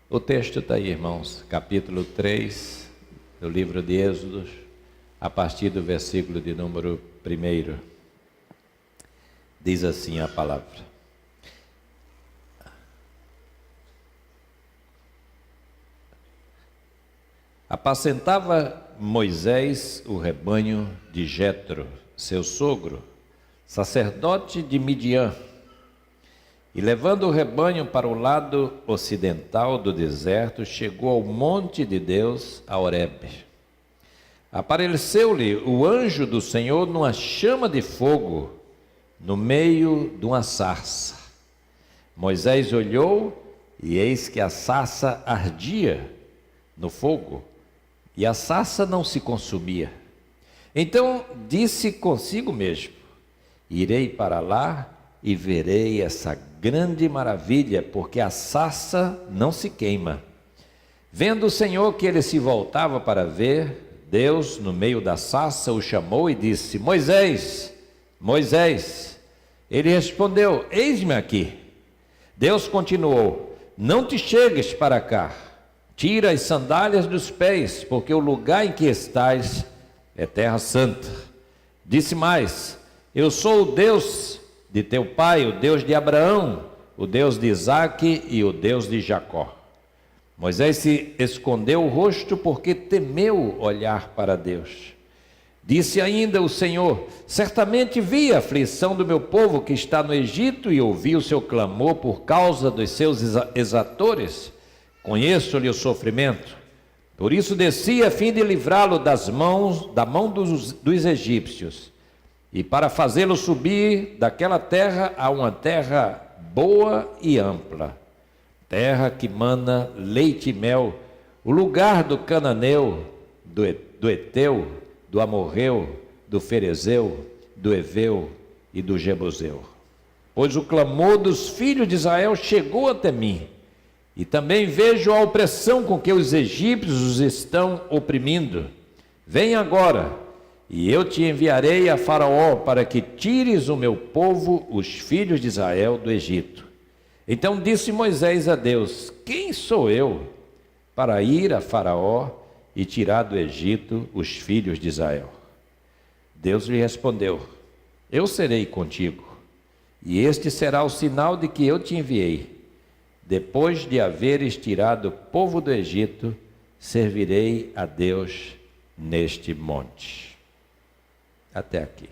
O texto está aí, irmãos, capítulo 3 do livro de Êxodo, a partir do versículo de número 1. Diz assim a palavra: Apacentava Moisés o rebanho de Jetro, seu sogro, sacerdote de Midian, e levando o rebanho para o lado ocidental do deserto, chegou ao monte de Deus, a Horebe. Apareceu-lhe o anjo do Senhor numa chama de fogo, no meio de uma sarça. Moisés olhou, e eis que a sarça ardia no fogo, e a sarça não se consumia. Então disse consigo mesmo: irei para lá e verei essa grande maravilha, porque a sarça não se queima. Vendo o Senhor que ele se voltava para ver, Deus, no meio da sarça, o chamou e disse: Moisés, Moisés. Ele respondeu: eis-me aqui. Deus continuou: não te chegues para cá, tira as sandálias dos pés, porque o lugar em que estás é terra santa. Disse mais: eu sou o Deus de teu pai, o Deus de Abraão, o Deus de Isaque e o Deus de Jacó. Moisés se escondeu o rosto porque temeu olhar para Deus. Disse ainda o Senhor: certamente vi a aflição do meu povo que está no Egito e ouvi o seu clamor por causa dos seus exatores. Conheço-lhe o sofrimento. Por isso desci a fim de livrá-lo da mão dos egípcios, e para fazê-lo subir daquela terra a uma terra boa e ampla, terra que mana leite e mel, o lugar do cananeu, do Eteu, do Amorreu, do Ferezeu, do Eveu e do Jebuseu. Pois o clamor dos filhos de Israel chegou até mim, e também vejo a opressão com que os egípcios os estão oprimindo. Vem agora, e eu te enviarei a Faraó para que tires o meu povo, os filhos de Israel, do Egito. Então disse Moisés a Deus: quem sou eu para ir a Faraó e tirar do Egito os filhos de Israel? Deus lhe respondeu: eu serei contigo, e este será o sinal de que eu te enviei. Depois de haveres tirado o povo do Egito, servirei a Deus neste monte. Até aqui.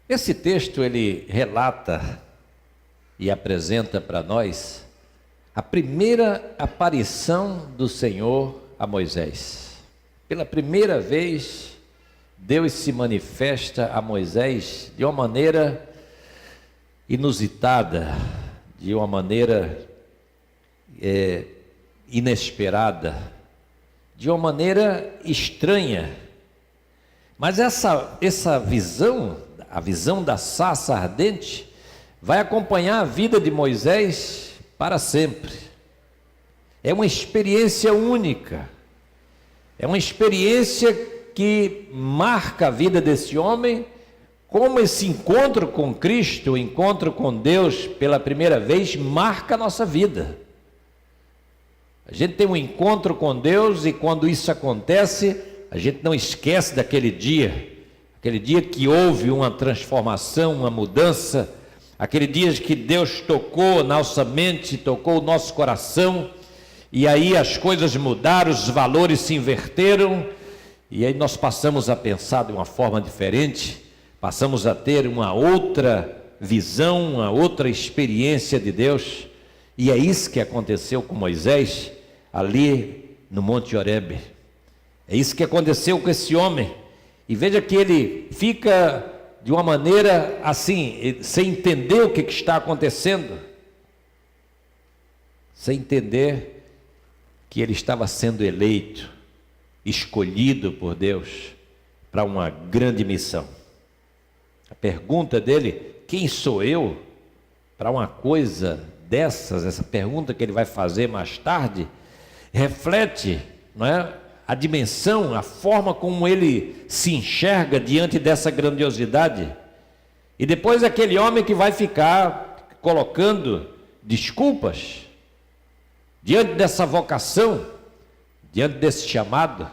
Esse texto ele relata e apresenta para nós a primeira aparição do Senhor a Moisés. Pela primeira vez, Deus se manifesta a Moisés de uma maneira inusitada, de uma maneira inesperada, de uma maneira estranha. Mas essa visão, a visão da sarça ardente, vai acompanhar a vida de Moisés para sempre. É uma experiência única, é uma experiência que marca a vida desse homem, como esse encontro com Cristo, o encontro com Deus pela primeira vez, marca a nossa vida. A gente tem um encontro com Deus e quando isso acontece, a gente não esquece daquele dia que houve uma transformação, uma mudança, aquele dia que Deus tocou na nossa mente, tocou o nosso coração, e aí as coisas mudaram, os valores se inverteram, e aí nós passamos a pensar de uma forma diferente, passamos a ter uma outra visão, uma outra experiência de Deus, e é isso que aconteceu com Moisés, ali no Monte Horebe. É isso que aconteceu com esse homem. E veja que ele fica de uma maneira assim, sem entender o que está acontecendo, sem entender que ele estava sendo eleito, escolhido por Deus para uma grande missão. A pergunta dele: quem sou eu para uma coisa dessas? Essa pergunta que ele vai fazer mais tarde reflete, não é, a dimensão, a forma como ele se enxerga diante dessa grandiosidade. E depois aquele homem que vai ficar colocando desculpas diante dessa vocação, diante desse chamado.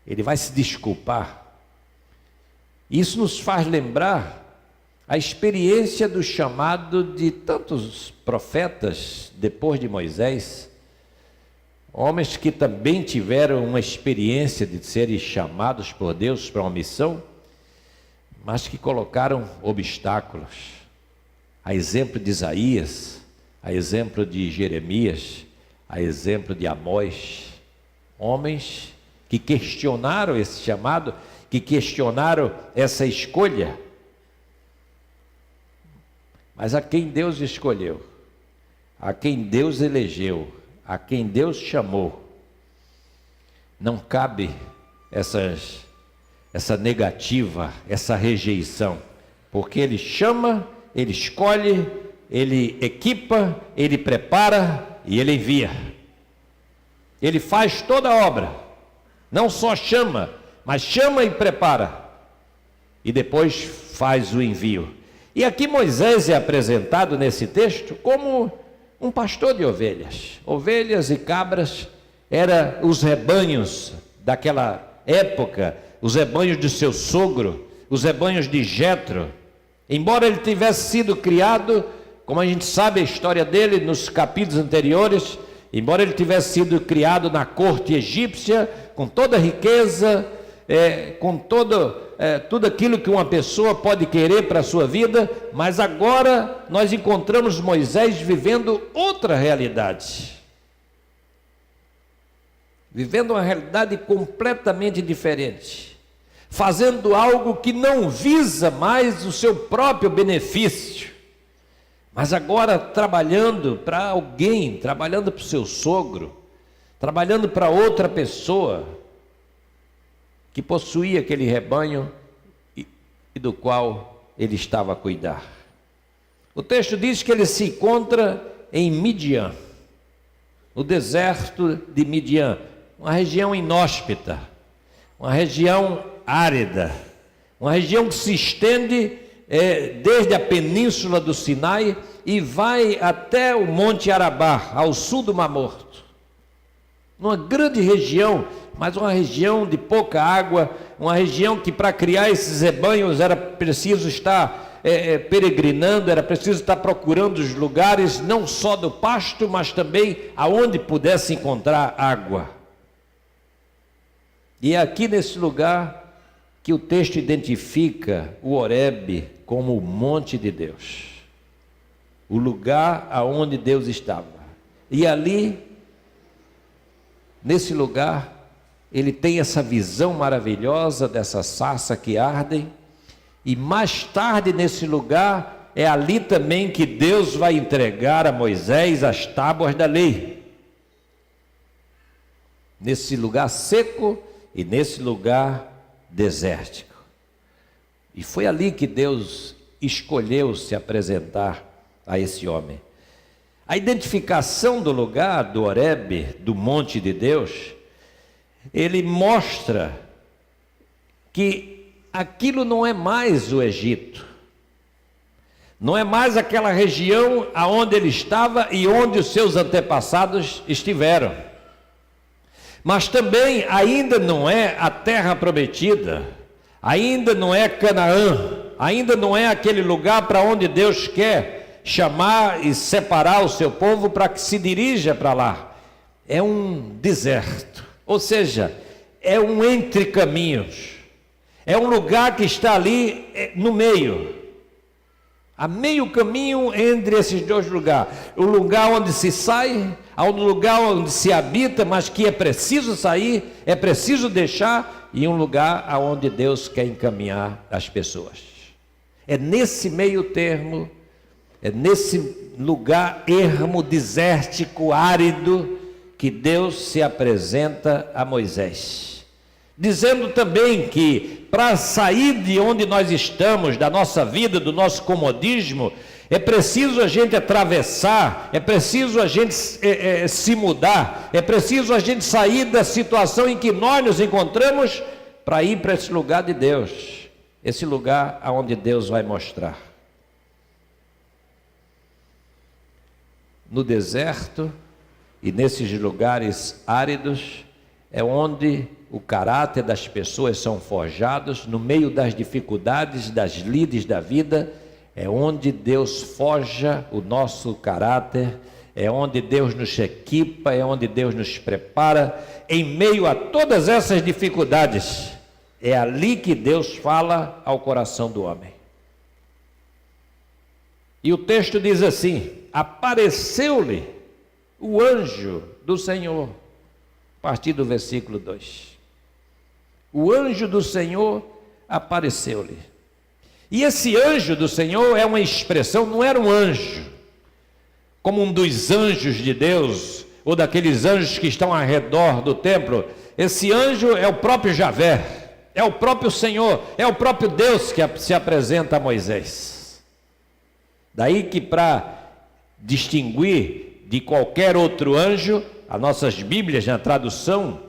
Ele vai se desculpar. Isso nos faz lembrar a experiência do chamado de tantos profetas depois de Moisés, homens que também tiveram uma experiência de serem chamados por Deus para uma missão, mas que colocaram obstáculos, a exemplo de Isaías, a exemplo de Jeremias, a exemplo de Amós, homens que questionaram esse chamado, que questionaram essa escolha, mas a quem Deus escolheu, a quem Deus elegeu, a quem Deus chamou, não cabe essa negativa, essa rejeição, porque Ele chama, Ele escolhe, Ele equipa, Ele prepara e Ele envia. Ele faz toda a obra, não só chama, mas chama e prepara, e depois faz o envio. E aqui Moisés é apresentado nesse texto como um pastor de ovelhas. Ovelhas e cabras eram os rebanhos daquela época, os rebanhos de seu sogro, os rebanhos de Jetro. Embora ele tivesse sido criado, como a gente sabe a história dele nos capítulos anteriores, embora ele tivesse sido criado na corte egípcia, com toda a riqueza, com tudo aquilo que uma pessoa pode querer para a sua vida, mas agora nós encontramos Moisés vivendo outra realidade, vivendo uma realidade completamente diferente, fazendo algo que não visa mais o seu próprio benefício, mas agora trabalhando para alguém, trabalhando para o seu sogro, trabalhando para outra pessoa que possuía aquele rebanho e do qual ele estava a cuidar. O texto diz que ele se encontra em Midian, no deserto de Midian, uma região inóspita, uma região árida, uma região que se estende desde a península do Sinai e vai até o Monte Arabá, ao sul do Mar Morto. Numa grande região, mas uma região de pouca água, uma região que para criar esses rebanhos era preciso estar peregrinando, era preciso estar procurando os lugares, não só do pasto, mas também aonde pudesse encontrar água. E é aqui nesse lugar que o texto identifica o Horebe como o monte de Deus, o lugar aonde Deus estava. E ali, nesse lugar, ele tem essa visão maravilhosa dessa sarça que arde, e mais tarde nesse lugar, é ali também que Deus vai entregar a Moisés as tábuas da lei. Nesse lugar seco e nesse lugar desértico. E foi ali que Deus escolheu se apresentar a esse homem. A identificação do lugar do Horebe, do monte de Deus, ele mostra que aquilo não é mais o Egito, não é mais aquela região aonde ele estava e onde os seus antepassados estiveram, mas também ainda não é a terra prometida, ainda não é Canaã, ainda não é aquele lugar para onde Deus quer chamar e separar o seu povo para que se dirija para lá. É um deserto, ou seja, é um entre caminhos, é um lugar que está ali no meio, a meio caminho entre esses dois lugares, o lugar onde se sai, ao lugar onde se habita, mas que é preciso sair, é preciso deixar, e um lugar aonde Deus quer encaminhar as pessoas. É nesse meio termo, é nesse lugar ermo, desértico, árido, que Deus se apresenta a Moisés, dizendo também que para sair de onde nós estamos, da nossa vida, do nosso comodismo, é preciso a gente atravessar, é preciso a gente se mudar, é preciso a gente sair da situação em que nós nos encontramos para ir para esse lugar de Deus, esse lugar aonde Deus vai mostrar. no deserto e nesses lugares áridos é onde o caráter das pessoas são forjados, no meio das dificuldades, das lides da vida, é onde Deus forja o nosso caráter, é onde Deus nos equipa, é onde Deus nos prepara. Em meio a todas essas dificuldades, é ali que Deus fala ao coração do homem. E o texto diz assim: apareceu-lhe o anjo do Senhor, a partir do versículo 2. O anjo do Senhor apareceu-lhe. E esse anjo do Senhor é uma expressão, não era um anjo, como um dos anjos de Deus, ou daqueles anjos que estão ao redor do templo. Esse anjo é o próprio Javé, é o próprio Senhor, é o próprio Deus que se apresenta a Moisés. Daí que, para distinguir de qualquer outro anjo, as nossas Bíblias, na tradução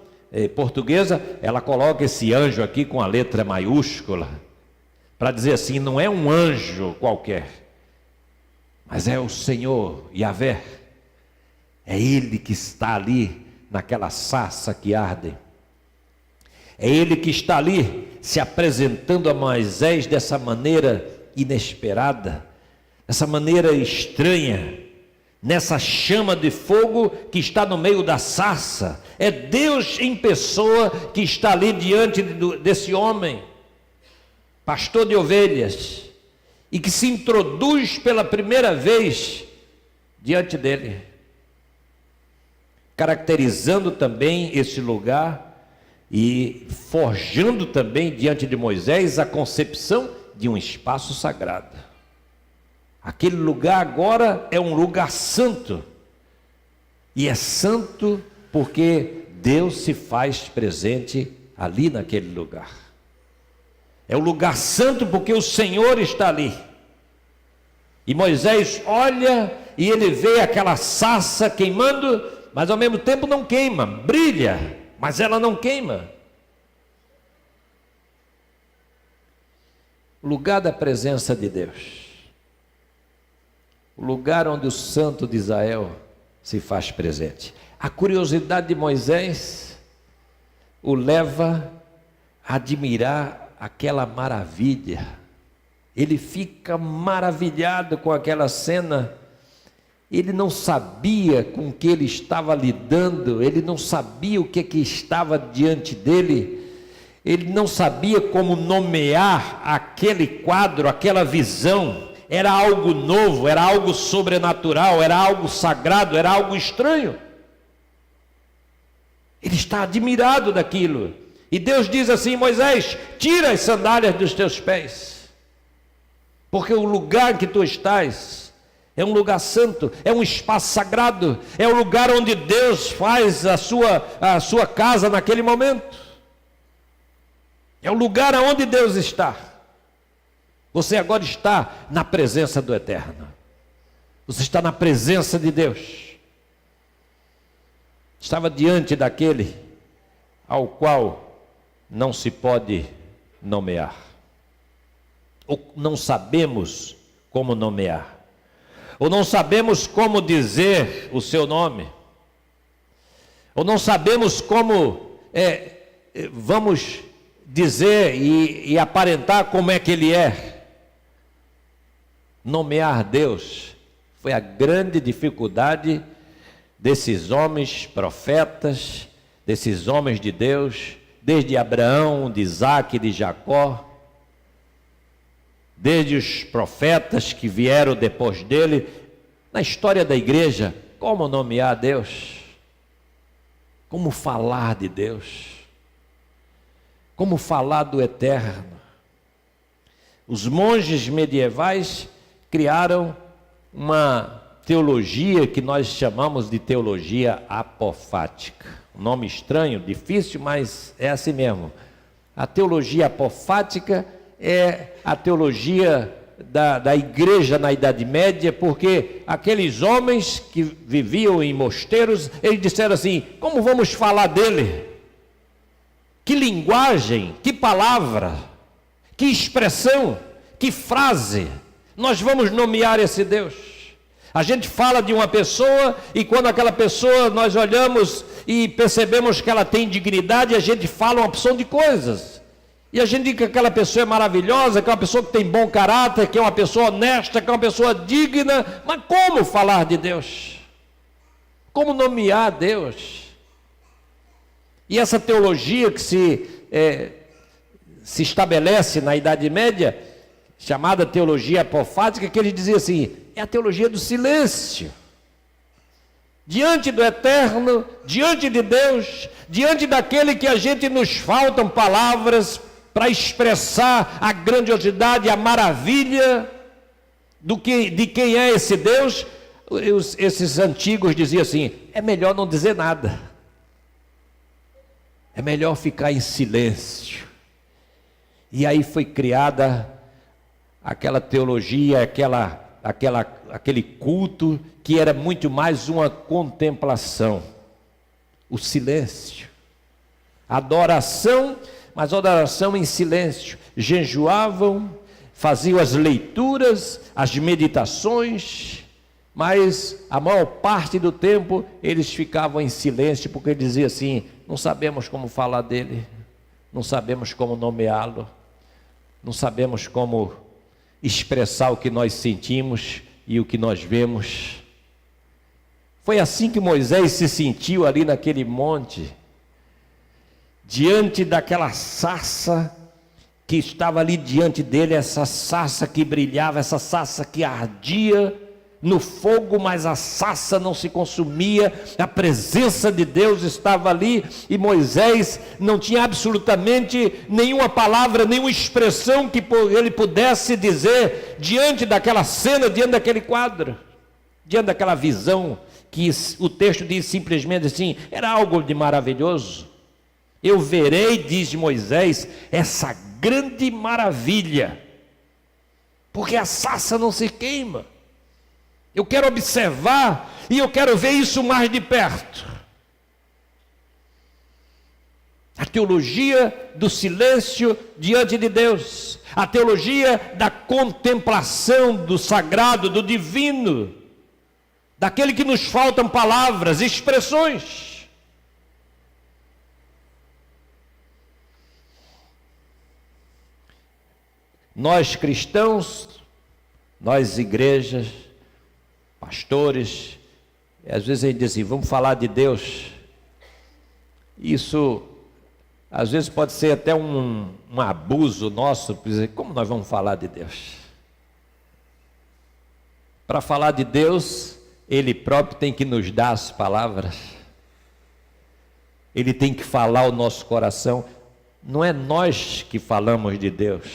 portuguesa, ela coloca esse anjo aqui com a letra maiúscula, para dizer assim, não é um anjo qualquer, mas é o Senhor, Yahvé. É Ele que está ali naquela sarça que arde. É Ele que está ali se apresentando a Moisés dessa maneira inesperada, dessa maneira estranha, nessa chama de fogo que está no meio da sarça. É Deus em pessoa que está ali diante desse homem, pastor de ovelhas, e que se introduz pela primeira vez diante dele, caracterizando também esse lugar e forjando também diante de Moisés a concepção de um espaço sagrado. Aquele lugar agora é um lugar santo, e é santo porque Deus se faz presente ali naquele lugar. É um lugar santo porque o Senhor está ali. E Moisés olha e ele vê aquela sarça queimando, mas ao mesmo tempo não queima, brilha, mas ela não queima. O lugar da presença de Deus, o lugar onde o Santo de Israel se faz presente. A curiosidade de Moisés o leva a admirar aquela maravilha. Ele fica maravilhado com aquela cena. Ele não sabia com que ele estava lidando, ele não sabia o que estava diante dele, ele não sabia como nomear aquele quadro, aquela visão. Era algo novo, era algo sobrenatural, era algo sagrado, era algo estranho. Ele está admirado daquilo. E Deus diz assim: Moisés, tira as sandálias dos teus pés, porque o lugar em que tu estás é um lugar santo, é um espaço sagrado, é o lugar onde Deus faz a sua casa naquele momento. É o lugar onde Deus está. Você agora está na presença do Eterno. Você está na presença de Deus. Estava diante daquele ao qual não se pode nomear. Ou não sabemos como nomear. Ou não sabemos como dizer o seu nome. Ou não sabemos como vamos dizer e aparentar como é que Ele é. Nomear Deus foi a grande dificuldade desses homens profetas, desses homens de Deus, desde Abraão, de Isaac e de Jacó, desde os profetas que vieram depois dele. Na história da igreja, como nomear Deus? Como falar de Deus? Como falar do Eterno? Os monges medievais criaram uma teologia que nós chamamos de teologia apofática. Um nome estranho, difícil, mas é assim mesmo. A teologia apofática é a teologia da igreja na Idade Média, porque aqueles homens que viviam em mosteiros, eles disseram assim: como vamos falar dele? Que linguagem, que palavra, que expressão, que frase nós vamos nomear esse Deus? A gente fala de uma pessoa e quando aquela pessoa nós olhamos e percebemos que ela tem dignidade, a gente fala uma opção de coisas. E a gente diz que aquela pessoa é maravilhosa, que é uma pessoa que tem bom caráter, que é uma pessoa honesta, que é uma pessoa digna. Mas como falar de Deus? Como nomear Deus? E essa teologia que se estabelece na Idade Média, chamada teologia apofática, que ele dizia assim, é a teologia do silêncio. Diante do eterno, diante de Deus, diante daquele que a gente nos faltam palavras para expressar a grandiosidade, a maravilha de quem é esse Deus, esses antigos diziam assim, é melhor não dizer nada. É melhor ficar em silêncio. E aí foi criada aquela teologia, aquele culto que era muito mais uma contemplação, o silêncio, adoração, mas adoração em silêncio. Jejuavam, faziam as leituras, as meditações, mas a maior parte do tempo eles ficavam em silêncio, porque ele dizia assim, não sabemos como falar dele, não sabemos como nomeá-lo, não sabemos como expressar o que nós sentimos e o que nós vemos. Foi assim que Moisés se sentiu ali naquele monte, diante daquela sarça que estava ali diante dele, essa sarça que brilhava, essa sarça que ardia no fogo, mas a sarça não se consumia, a presença de Deus estava ali, e Moisés não tinha absolutamente nenhuma palavra, nenhuma expressão que ele pudesse dizer diante daquela cena, diante daquele quadro, diante daquela visão, que o texto diz simplesmente assim, era algo de maravilhoso. Eu verei, diz Moisés, essa grande maravilha, porque a sarça não se queima. Eu quero observar e eu quero ver isso mais de perto. A teologia do silêncio diante de Deus, a teologia da contemplação do sagrado, do divino, daquele que nos faltam palavras, expressões. Nós cristãos, nós igrejas, pastores, às vezes a gente diz assim, vamos falar de Deus. Isso, às vezes pode ser até um abuso nosso, por dizer, como nós vamos falar de Deus? Para falar de Deus, Ele próprio tem que nos dar as palavras. Ele tem que falar o nosso coração. Não é nós que falamos de Deus,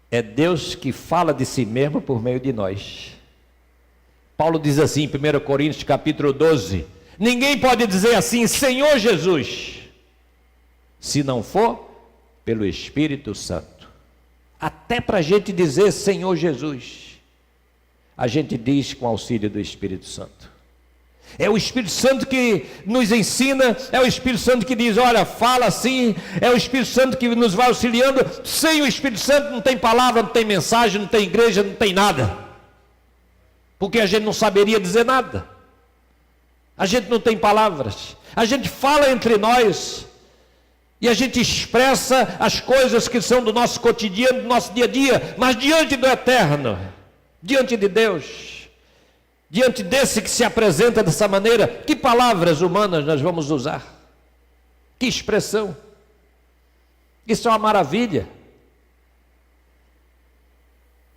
é Deus que fala de si mesmo por meio de nós. Paulo diz assim em 1 Coríntios capítulo 12, ninguém pode dizer assim, Senhor Jesus, se não for pelo Espírito Santo. Até para a gente dizer Senhor Jesus, a gente diz com auxílio do Espírito Santo. É o Espírito Santo que nos ensina, é o Espírito Santo que diz, olha, fala assim, é o Espírito Santo que nos vai auxiliando. Sem o Espírito Santo não tem palavra, não tem mensagem, não tem igreja, não tem nada. Porque a gente não saberia dizer nada. A gente não tem palavras. A gente fala entre nós e a gente expressa as coisas que são do nosso cotidiano, do nosso dia a dia, mas diante do eterno, diante de Deus, diante desse que se apresenta dessa maneira, que palavras humanas nós vamos usar? Que expressão? Isso é uma maravilha.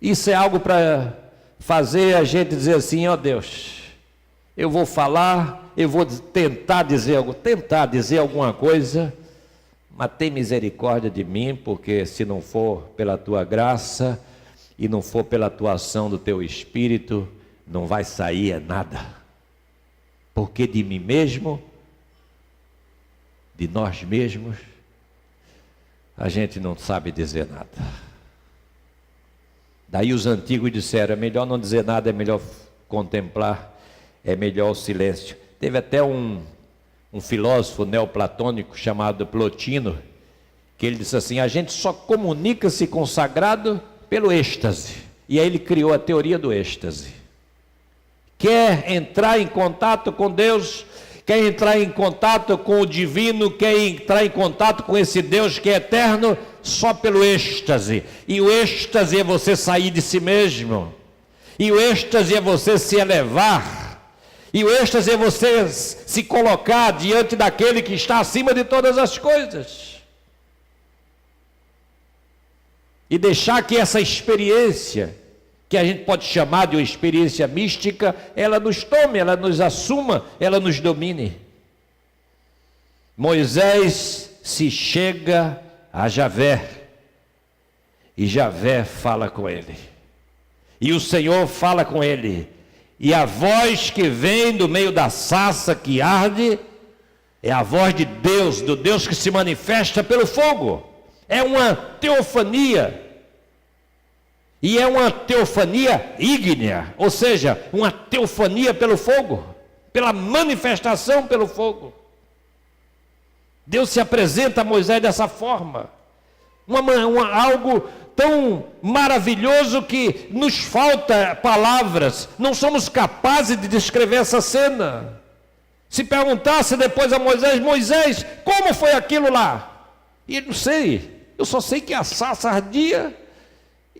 Isso é algo para fazer a gente dizer assim, ó Deus, eu vou falar, eu vou tentar dizer alguma coisa, mas tem misericórdia de mim, porque se não for pela tua graça e não for pela atuação do teu Espírito, não vai sair nada, porque de mim mesmo, de nós mesmos, a gente não sabe dizer nada. Daí os antigos disseram, é melhor não dizer nada, é melhor contemplar, é melhor o silêncio. Teve até um filósofo neoplatônico chamado Plotino, que ele disse assim, a gente só comunica-se com o sagrado pelo êxtase. E aí ele criou a teoria do êxtase. quer entrar em contato com Deus, quer entrar em contato com o divino, quer entrar em contato com esse Deus que é eterno, só pelo êxtase. E o êxtase é você sair de si mesmo, e o êxtase é você se elevar, e o êxtase é você se colocar diante daquele que está acima de todas as coisas, e deixar que essa experiência, que a gente pode chamar de uma experiência mística, ela nos tome, ela nos assuma, ela nos domine. Moisés se chega a Javé, e Javé fala com ele, e o Senhor fala com ele, e a voz que vem do meio da sarça que arde, é a voz de Deus, do Deus que se manifesta pelo fogo. É uma teofania, e é uma teofania ígnea, ou seja, uma teofania pelo fogo, pela manifestação pelo fogo. Deus se apresenta a Moisés dessa forma, algo tão maravilhoso que nos falta palavras, não somos capazes de descrever essa cena. Se perguntasse depois a Moisés: Moisés, como foi aquilo lá? E ele: não sei, eu só sei que a sarça ardia,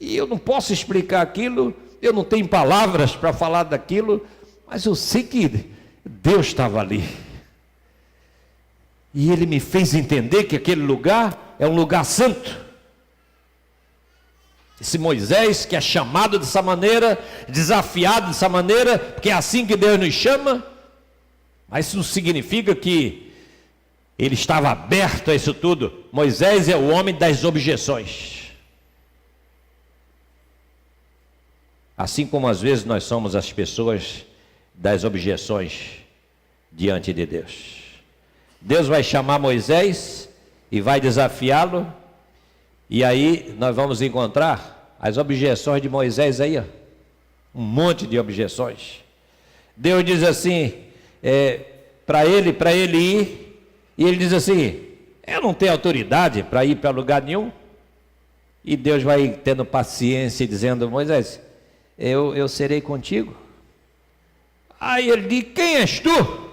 e eu não posso explicar aquilo, eu não tenho palavras para falar daquilo, mas eu sei que Deus estava ali. E ele me fez entender que aquele lugar é um lugar santo. Esse Moisés que é chamado dessa maneira, desafiado dessa maneira, porque é assim que Deus nos chama, mas isso não significa que ele estava aberto a isso tudo. Moisés é o homem das objeções. Assim como às vezes nós somos as pessoas das objeções diante de Deus. Deus vai chamar Moisés e vai desafiá-lo, e aí nós vamos encontrar as objeções de Moisés aí, ó. Um monte de objeções. Deus diz assim, para ele ir, e ele diz assim: eu não tenho autoridade para ir para lugar nenhum. E Deus vai tendo paciência e dizendo: Moisés, eu serei contigo. Aí ele diz: quem és tu?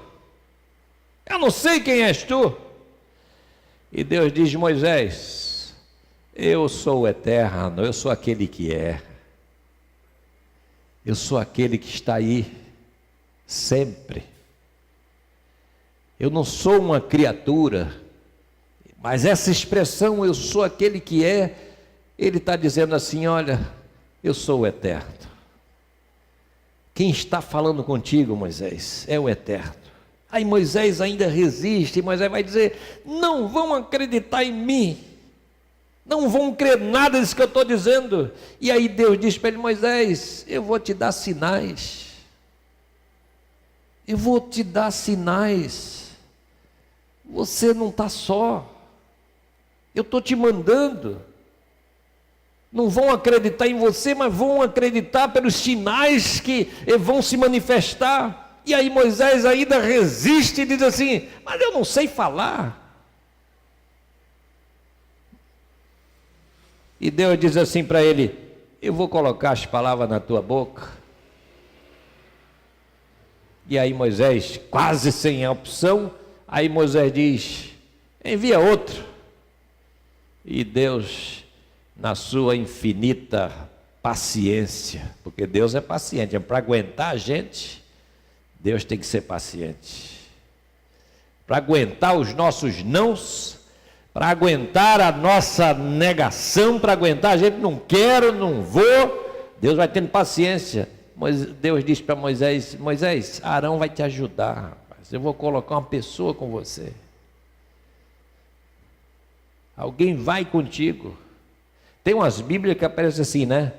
Eu não sei quem és tu. E Deus diz: Moisés, eu sou o eterno, eu sou aquele que é. Eu sou aquele que está aí sempre. Eu não sou uma criatura, mas essa expressão, eu sou aquele que é, ele está dizendo assim: olha, eu sou o eterno. Quem está falando contigo, Moisés, é o eterno. Aí Moisés ainda resiste, Moisés vai dizer: não vão acreditar em mim, não vão crer nada disso que eu estou dizendo. E aí Deus diz para ele: Moisés, eu vou te dar sinais, eu vou te dar sinais, você não está só, eu estou te mandando. Não vão acreditar em você, mas vão acreditar pelos sinais que vão se manifestar. E aí Moisés ainda resiste e diz assim: mas eu não sei falar. E Deus diz assim para ele: eu vou colocar as palavras na tua boca. E aí Moisés, quase sem opção, aí Moisés diz: envia outro. E Deus, na sua infinita paciência, porque Deus é paciente, para aguentar a gente, Deus tem que ser paciente. Para aguentar os nossos nãos, para aguentar a nossa negação, para aguentar a gente não quero, não vou, Deus vai tendo paciência. Mas Deus diz para Moisés: Moisés, Arão vai te ajudar, rapaz. Eu vou colocar uma pessoa com você. Alguém vai contigo. Tem umas bíblias que aparecem assim, né?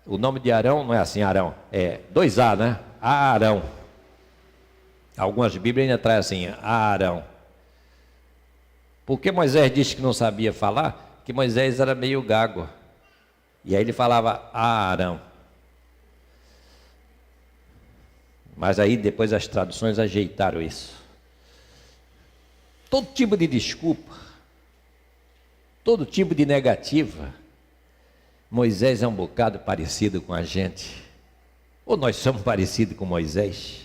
O nome de Arão não é assim, Arão, é 2A, né? Arão. Algumas bíblias ainda trazem assim, Arão. Porque Moisés disse que não sabia falar, que Moisés era meio gago. E aí ele falava Arão. Mas aí depois as traduções ajeitaram isso. Todo tipo de desculpa, todo tipo de negativa, Moisés é um bocado parecido com a gente. Ou nós somos parecidos com Moisés?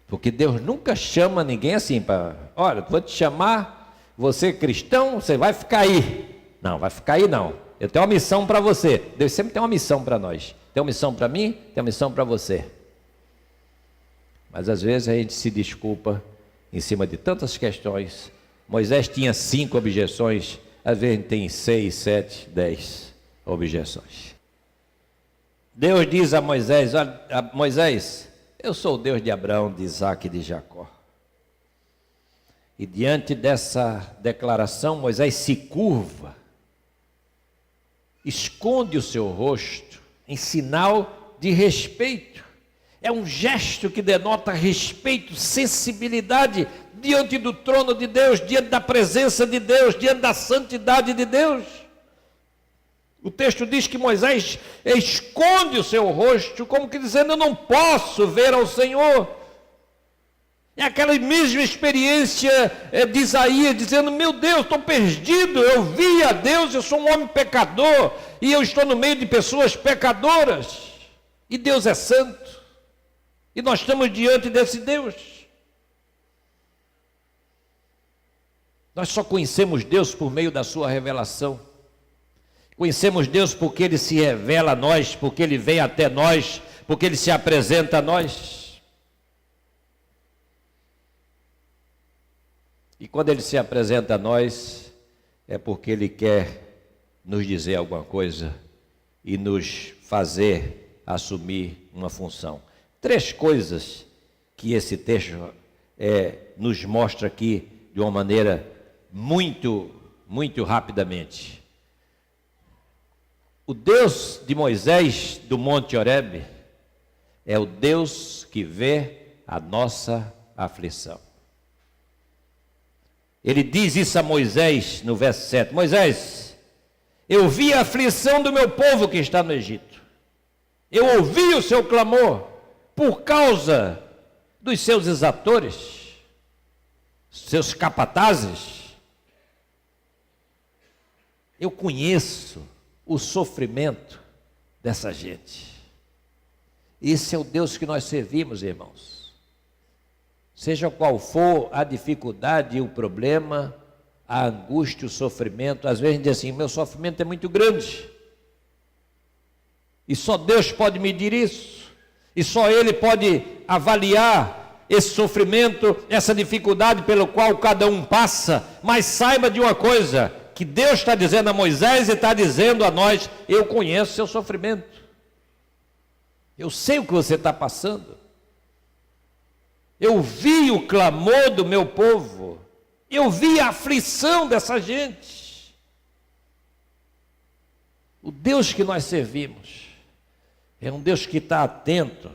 Porque Deus nunca chama ninguém assim para, olha, vou te chamar, você é cristão, você vai ficar aí. Não, vai ficar aí não. Eu tenho uma missão para você. Deus sempre tem uma missão para nós. Tem uma missão para mim, tem uma missão para você. Mas às vezes a gente se desculpa em cima de tantas questões. Moisés tinha 5 objeções, às vezes a gente tem 6, 7, 10 objeções. Deus diz a Moisés, olha, Moisés, eu sou o Deus de Abraão, de Isaque e de Jacó. E diante dessa declaração, Moisés se curva, esconde o seu rosto em sinal de respeito. É um gesto que denota respeito, sensibilidade diante do trono de Deus, diante da presença de Deus, diante da santidade de Deus. O texto diz que Moisés esconde o seu rosto, como que dizendo, eu não posso ver ao Senhor. É aquela mesma experiência de Isaías, dizendo, meu Deus, estou perdido, eu vi a Deus, eu sou um homem pecador, e eu estou no meio de pessoas pecadoras, e Deus é santo, e nós estamos diante desse Deus. Nós só conhecemos Deus por meio da sua revelação. Conhecemos Deus porque Ele se revela a nós, porque Ele vem até nós, porque Ele se apresenta a nós. E quando Ele se apresenta a nós, é porque Ele quer nos dizer alguma coisa e nos fazer assumir uma função. 3 coisas que esse texto nos mostra aqui de uma maneira muito rapidamente. O Deus de Moisés do Monte Horebe é o Deus que vê a nossa aflição. Ele diz isso a Moisés no verso 7. Moisés, eu vi a aflição do meu povo que está no Egito. Eu ouvi o seu clamor por causa dos seus exatores, seus capatazes. Eu conheço o sofrimento dessa gente. Esse é o Deus que nós servimos, irmãos. Seja qual for a dificuldade, o problema, a angústia, o sofrimento, às vezes a gente diz assim, meu sofrimento é muito grande, e só Deus pode medir isso, e só Ele pode avaliar esse sofrimento, essa dificuldade pelo qual cada um passa. Mas saiba de uma coisa, que Deus está dizendo a Moisés e está dizendo a nós, eu conheço seu sofrimento, eu sei o que você está passando, eu vi o clamor do meu povo, eu vi a aflição dessa gente. O Deus que nós servimos é um Deus que está atento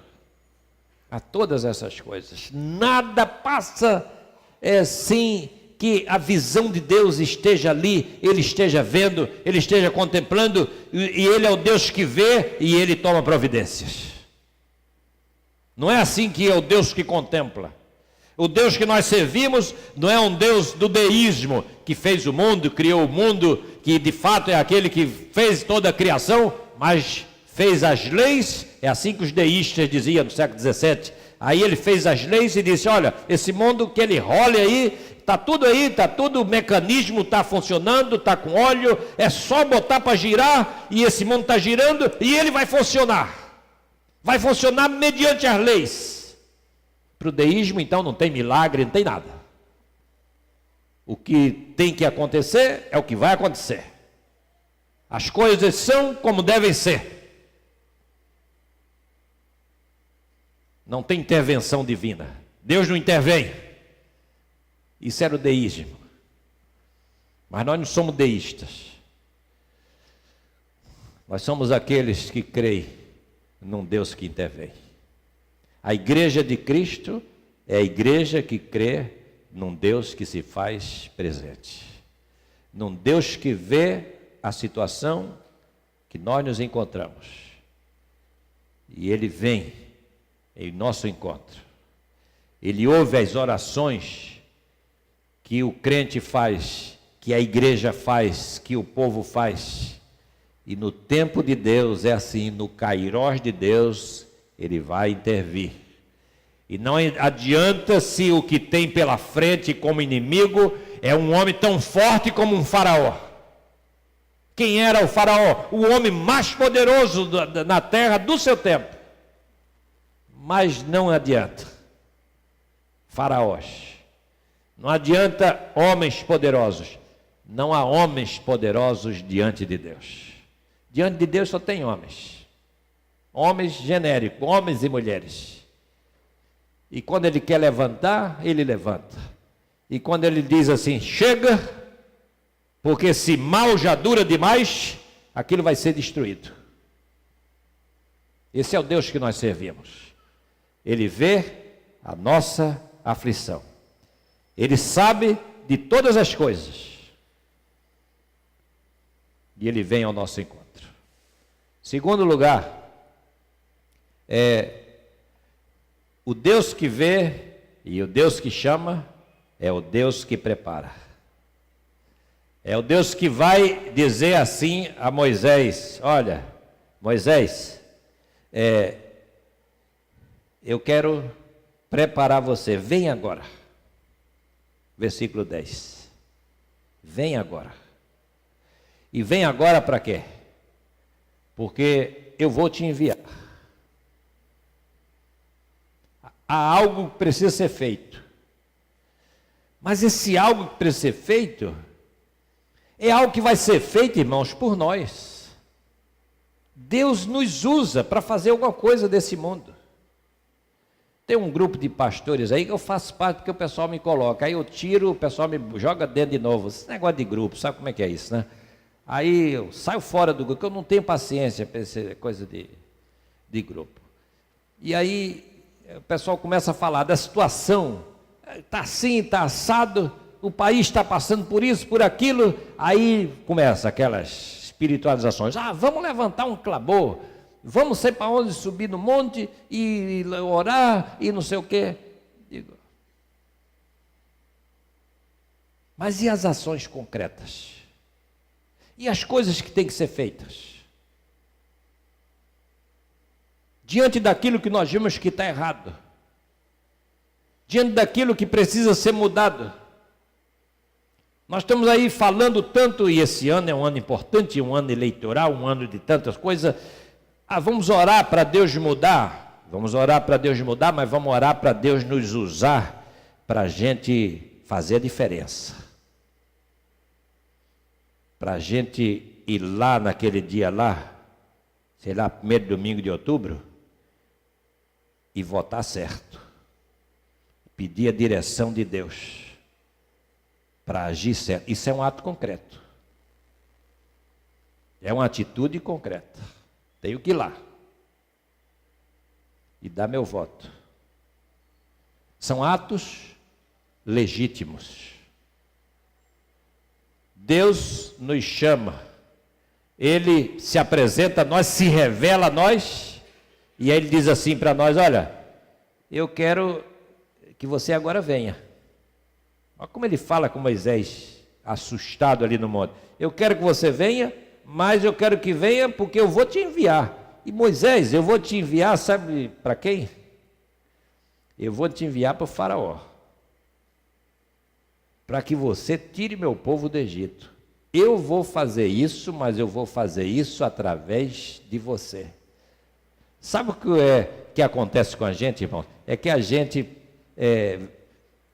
a todas essas coisas. Nada passa sem que a visão de Deus esteja ali, Ele esteja vendo, Ele esteja contemplando, e Ele é o Deus que vê e Ele toma providências. Não é assim que é o Deus que contempla. O Deus que nós servimos não é um Deus do deísmo, que fez o mundo, criou o mundo, que de fato é aquele que fez toda a criação, mas fez as leis, é assim que os deístas diziam no século XVII. Aí ele fez as leis e disse, olha, esse mundo que ele rola aí, está tudo aí, está tudo, o mecanismo está funcionando, está com óleo, é só botar para girar, e esse mundo está girando, e ele vai funcionar. Vai funcionar mediante as leis. Para o deísmo, então, não tem milagre, não tem nada. O que tem que acontecer é o que vai acontecer. As coisas são como devem ser. Não tem intervenção divina. Deus não intervém. Isso era o deísmo. Mas nós não somos deístas. Nós somos aqueles que creem num Deus que intervém. A igreja de Cristo é a igreja que crê num Deus que se faz presente, num Deus que vê a situação que nós nos encontramos, e Ele vem em nosso encontro. Ele ouve as orações que o crente faz, que a igreja faz, que o povo faz, E no tempo de Deus é assim, no kairós de Deus, Ele vai intervir. E não adianta se o que tem pela frente como inimigo é um homem tão forte como um faraó. Quem era o faraó? O homem mais poderoso na terra do seu tempo. Mas não adianta. Faraós. Não adianta homens poderosos. Não há homens poderosos diante de Deus. Diante de Deus só tem homens. Homens genéricos, homens e mulheres. E quando Ele quer levantar, Ele levanta. E quando Ele diz assim, chega, porque se mal já dura demais, aquilo vai ser destruído. Esse é o Deus que nós servimos. Ele vê a nossa aflição. Ele sabe de todas as coisas. E Ele vem ao nosso encontro. Segundo lugar, o Deus que vê e o Deus que chama é o Deus que prepara. É o Deus que vai dizer assim a Moisés, olha, Moisés, eu quero preparar você, vem agora. Versículo 10. Vem agora. E vem agora para quê? Porque eu vou te enviar. Há algo que precisa ser feito. Mas esse algo que precisa ser feito é algo que vai ser feito, irmãos, por nós. Deus nos usa para fazer alguma coisa desse mundo. Tem um grupo de pastores aí que eu faço parte porque o pessoal me coloca. Aí eu tiro, o pessoal me joga dentro de novo. Esse negócio de grupo, sabe como é que é isso, né? Aí eu saio fora do grupo, porque eu não tenho paciência para essa coisa de grupo. E aí o pessoal começa a falar da situação. Está assim, está assado, o país está passando por isso, por aquilo. Aí começa aquelas espiritualizações. Vamos levantar um clamor. Vamos sei para onde subir no monte e orar e não sei o quê. Digo, mas e as ações concretas? E as coisas que têm que ser feitas? Diante daquilo que nós vimos que está errado. Diante daquilo que precisa ser mudado. Nós estamos aí falando tanto, e esse ano é um ano importante, um ano eleitoral, um ano de tantas coisas. Vamos orar para Deus mudar? Vamos orar para Deus mudar, mas vamos orar para Deus nos usar para a gente fazer a diferença. Para a gente ir lá naquele dia lá, sei lá, primeiro domingo de outubro, e votar certo. Pedir a direção de Deus para agir certo. Isso é um ato concreto. É uma atitude concreta. Tenho que ir lá e dar meu voto. São atos legítimos. Deus nos chama, Ele se apresenta a nós, se revela a nós, e aí Ele diz assim para nós, olha, eu quero que você agora venha. Olha como Ele fala com Moisés, assustado ali no monte. Eu quero que você venha, mas eu quero que venha porque eu vou te enviar. E Moisés, eu vou te enviar, sabe para quem? Eu vou te enviar para o faraó. Para que você tire meu povo do Egito. Eu vou fazer isso, mas eu vou fazer isso através de você. Sabe o que acontece com a gente, irmão? É que a gente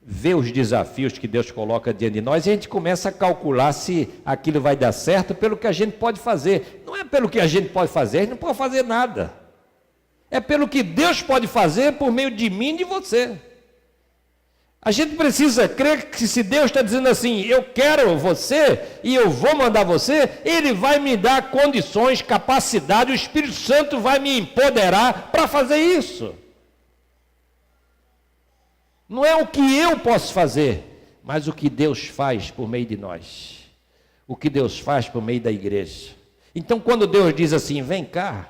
vê os desafios que Deus coloca diante de nós e a gente começa a calcular se aquilo vai dar certo pelo que a gente pode fazer. Não é pelo que a gente pode fazer, a gente não pode fazer nada. É pelo que Deus pode fazer por meio de mim e de você. A gente precisa crer que se Deus está dizendo assim, eu quero você e eu vou mandar você, Ele vai me dar condições, capacidade, o Espírito Santo vai me empoderar para fazer isso. Não é o que eu posso fazer, mas o que Deus faz por meio de nós. O que Deus faz por meio da igreja. Então quando Deus diz assim, vem cá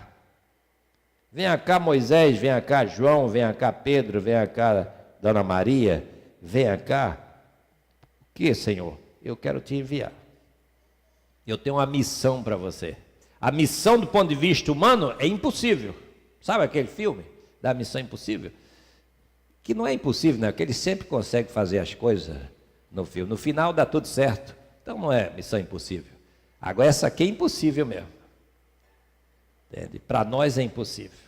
Moisés, vem cá João, vem cá Pedro, vem cá Dona Maria, venha cá. O que, Senhor? Eu quero te enviar. Eu tenho uma missão para você. A missão do ponto de vista humano é impossível. Sabe aquele filme da Missão Impossível? Que não é impossível, né? Que ele sempre consegue fazer as coisas no filme. No final dá tudo certo. Então não é missão impossível. Agora essa aqui é impossível mesmo. Entende? Para nós é impossível.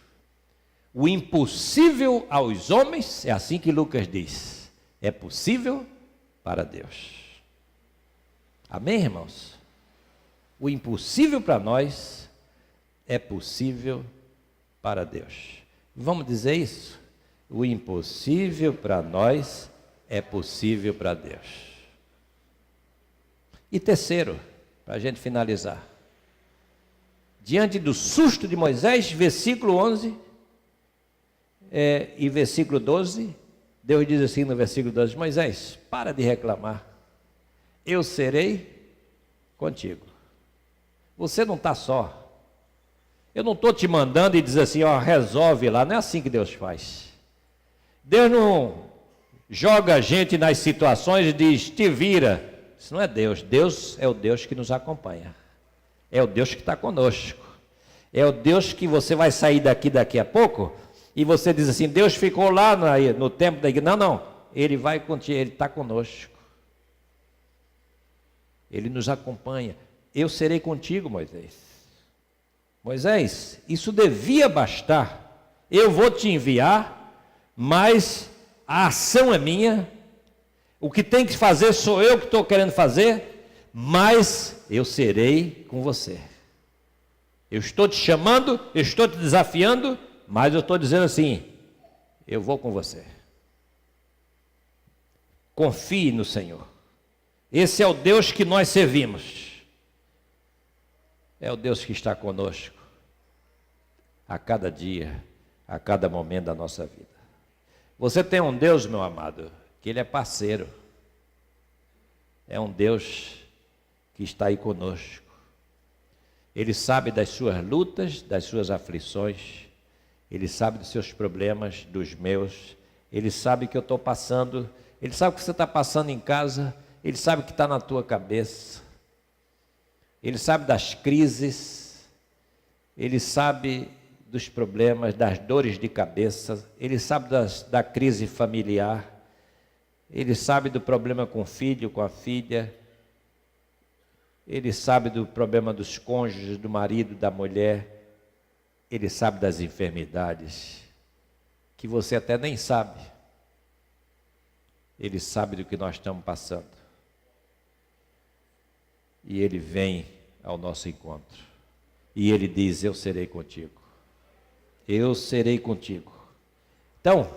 O impossível aos homens, é assim que Lucas diz, é possível para Deus. Amém, irmãos? O impossível para nós é possível para Deus. Vamos dizer isso? O impossível para nós é possível para Deus. E terceiro, para a gente finalizar. Diante do susto de Moisés, versículo 11 e versículo 12, Deus diz assim no versículo 12, Moisés, para de reclamar, eu serei contigo. Você não está só. Eu não estou te mandando e diz assim, ó, resolve lá. Não é assim que Deus faz. Deus não joga a gente nas situações e diz, te vira. Isso não é Deus. Deus é o Deus que nos acompanha. É o Deus que está conosco. É o Deus que você vai sair daqui a pouco e você diz assim, Deus ficou lá no templo da igreja. Não, não. Ele vai contigo, Ele está conosco. Ele nos acompanha. Eu serei contigo, Moisés. Moisés, isso devia bastar. Eu vou te enviar, mas a ação é minha. O que tem que fazer sou eu que estou querendo fazer, mas eu serei com você. Eu estou te chamando, eu estou te desafiando, mas eu estou dizendo assim, eu vou com você. Confie no Senhor. Esse é o Deus que nós servimos. É o Deus que está conosco a cada dia, a cada momento da nossa vida. Você tem um Deus, meu amado, que Ele é parceiro. É um Deus que está aí conosco. Ele sabe das suas lutas, das suas aflições. Ele sabe dos seus problemas, dos meus. Ele sabe que eu estou passando. Ele sabe o que você está passando em casa. Ele sabe o que está na tua cabeça. Ele sabe das crises. Ele sabe dos problemas, das dores de cabeça. Ele sabe da crise familiar. Ele sabe do problema com o filho, com a filha. Ele sabe do problema dos cônjuges, do marido, da mulher. Ele sabe das enfermidades que você até nem sabe. Ele sabe do que nós estamos passando. E Ele vem ao nosso encontro. E Ele diz, eu serei contigo. Eu serei contigo. Então,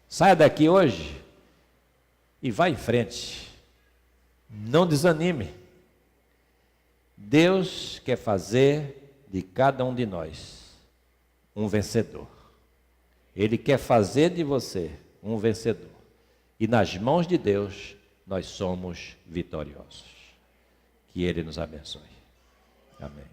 saia daqui hoje e vá em frente. Não desanime. Deus quer fazer de cada um de nós um vencedor. Ele quer fazer de você um vencedor. E nas mãos de Deus, nós somos vitoriosos. Que Ele nos abençoe. Amém.